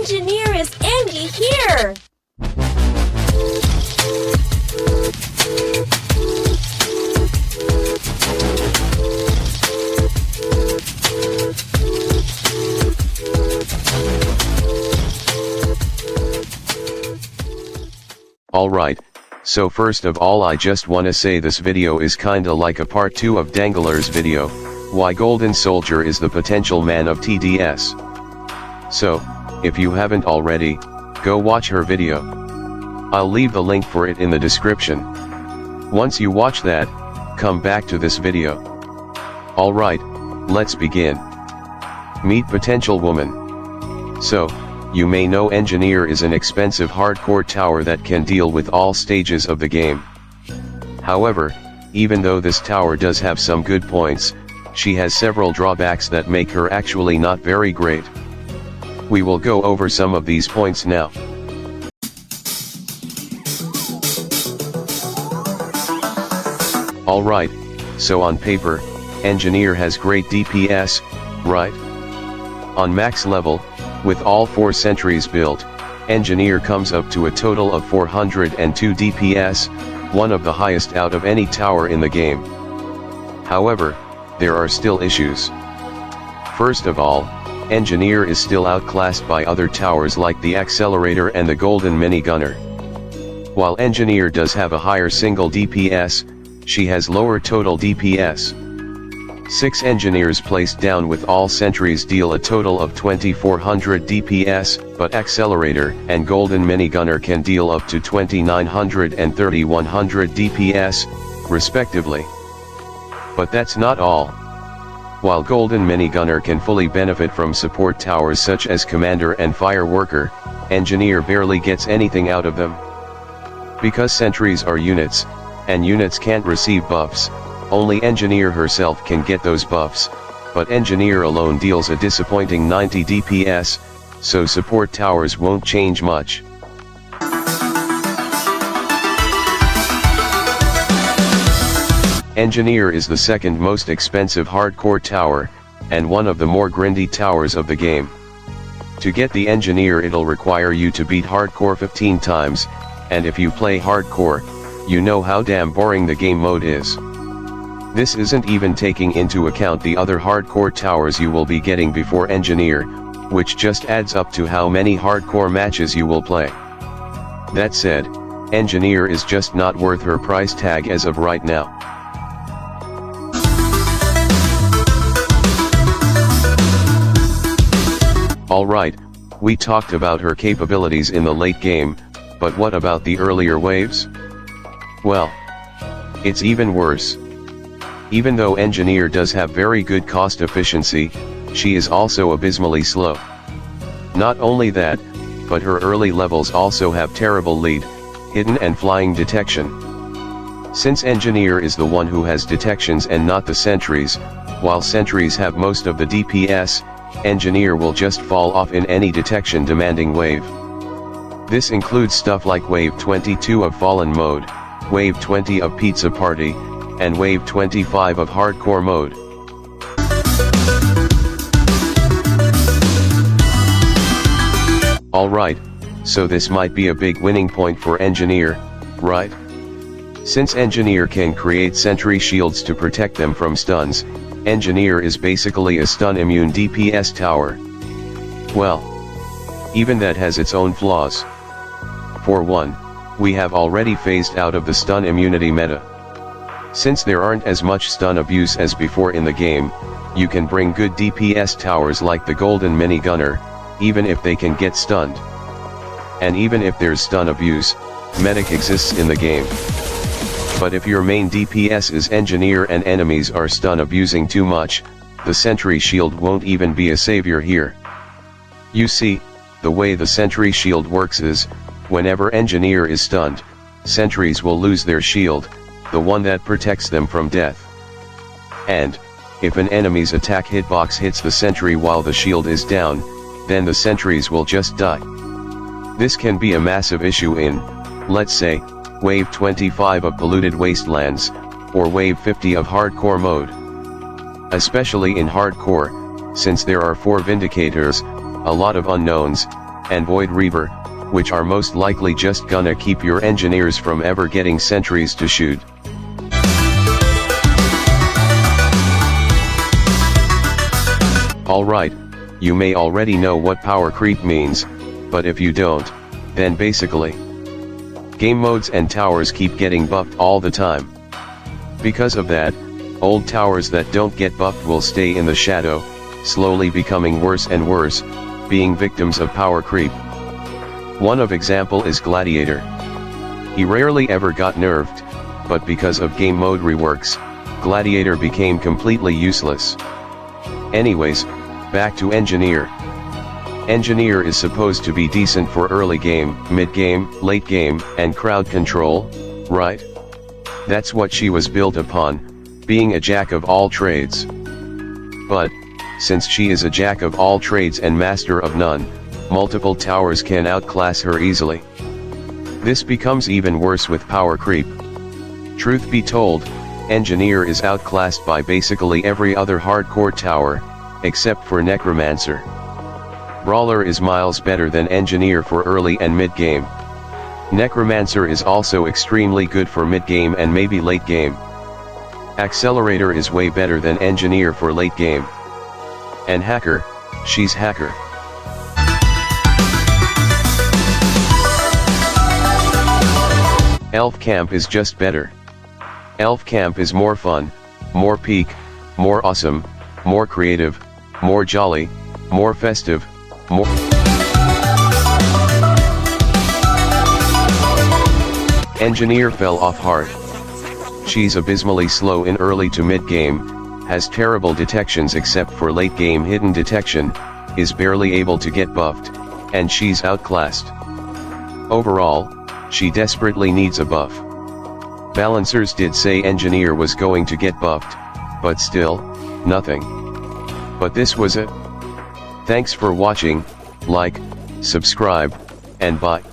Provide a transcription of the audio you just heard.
engineer is Andy here! Alright, so first of all I just wanna say this video is kinda like a part 2 of Dangler's video, why Golden Soldier is the potential man of TDS. So, if you haven't already, go watch her video. I'll leave the link for it in the description. Once you watch that, come back to this video. Alright, let's begin. Meet Potential Woman. So, you may know Engineer is an expensive hardcore tower that can deal with all stages of the game. However, even though this tower does have some good points, she has several drawbacks that make her actually not very great. We will go over some of these points now. Alright, so on paper, Engineer has great DPS, right? On max level, with all 4 sentries built, Engineer comes up to a total of 402 DPS, one of the highest out of any tower in the game. However, there are still issues. First of all, Engineer is still outclassed by other towers like the Accelerator and the Golden Minigunner. While Engineer does have a higher single DPS, she has lower total DPS. 6 engineers placed down with all sentries deal a total of 2400 DPS, but Accelerator and Golden Minigunner can deal up to 2900 and 3100 DPS, respectively. But that's not all. While Golden Minigunner can fully benefit from support towers such as Commander and Fireworker, Engineer barely gets anything out of them. Because sentries are units, and units can't receive buffs, only Engineer herself can get those buffs, but Engineer alone deals a disappointing 90 DPS, so support towers won't change much. Engineer is the second most expensive hardcore tower, and one of the more grindy towers of the game. To get the Engineer it'll require you to beat hardcore 15 times, and if you play hardcore, you know how damn boring the game mode is. This isn't even taking into account the other hardcore towers you will be getting before Engineer, which just adds up to how many hardcore matches you will play. That said, Engineer is just not worth her price tag as of right now. Alright, we talked about her capabilities in the late game, but what about the earlier waves? Well, it's even worse. Even though Engineer does have very good cost efficiency, she is also abysmally slow. Not only that, but her early levels also have terrible lead, hidden and flying detection. Since Engineer is the one who has detections and not the sentries, while sentries have most of the DPS, Engineer will just fall off in any detection demanding wave. This includes stuff like Wave 22 of Fallen Mode, Wave 20 of Pizza Party, and Wave 25 of Hardcore Mode. Alright, so this might be a big winning point for Engineer, right? Since Engineer can create sentry shields to protect them from stuns, Engineer is basically a stun-immune DPS tower. Well, even that has its own flaws. For one, we have already phased out of the stun immunity meta. Since there aren't as much stun abuse as before in the game, you can bring good DPS towers like the Golden Minigunner, even if they can get stunned. And even if there's stun abuse, medic exists in the game. But if your main DPS is Engineer and enemies are stun abusing too much, the sentry shield won't even be a savior here. You see, the way the sentry shield works is, whenever Engineer is stunned, sentries will lose their shield, the one that protects them from death. And, if an enemy's attack hitbox hits the sentry while the shield is down, then the sentries will just die. This can be a massive issue in, let's say, Wave 25 of Polluted Wastelands, or Wave 50 of Hardcore Mode. Especially in Hardcore, since there are 4 Vindicators, a lot of unknowns, and Void Reaver, which are most likely just gonna keep your engineers from ever getting sentries to shoot. Alright, you may already know what power creep means, but if you don't, then basically, game modes and towers keep getting buffed all the time. Because of that, old towers that don't get buffed will stay in the shadow, slowly becoming worse and worse, being victims of power creep. One of example is Gladiator. He rarely ever got nerfed, but because of game mode reworks, Gladiator became completely useless. Anyways, back to Engineer. Engineer is supposed to be decent for early game, mid game, late game, and crowd control, right? That's what she was built upon, being a jack of all trades. But, since she is a jack of all trades and master of none, multiple towers can outclass her easily. This becomes even worse with power creep. Truth be told, Engineer is outclassed by basically every other hardcore tower, except for Necromancer. Brawler is miles better than Engineer for early and mid game. Necromancer is also extremely good for mid game and maybe late game. Accelerator is way better than Engineer for late game. And Hacker, she's Hacker. Elf Camp is just better. Elf Camp is more fun, more peak, more awesome, more creative, more jolly, more festive, more... Engineer fell off hard. She's abysmally slow in early to mid game, has terrible detections except for late game hidden detection, is barely able to get buffed, and she's outclassed. Overall, she desperately needs a buff. Balancers did say Engineer was going to get buffed, but still, nothing. But this was it. Thanks for watching, like, subscribe, and bye.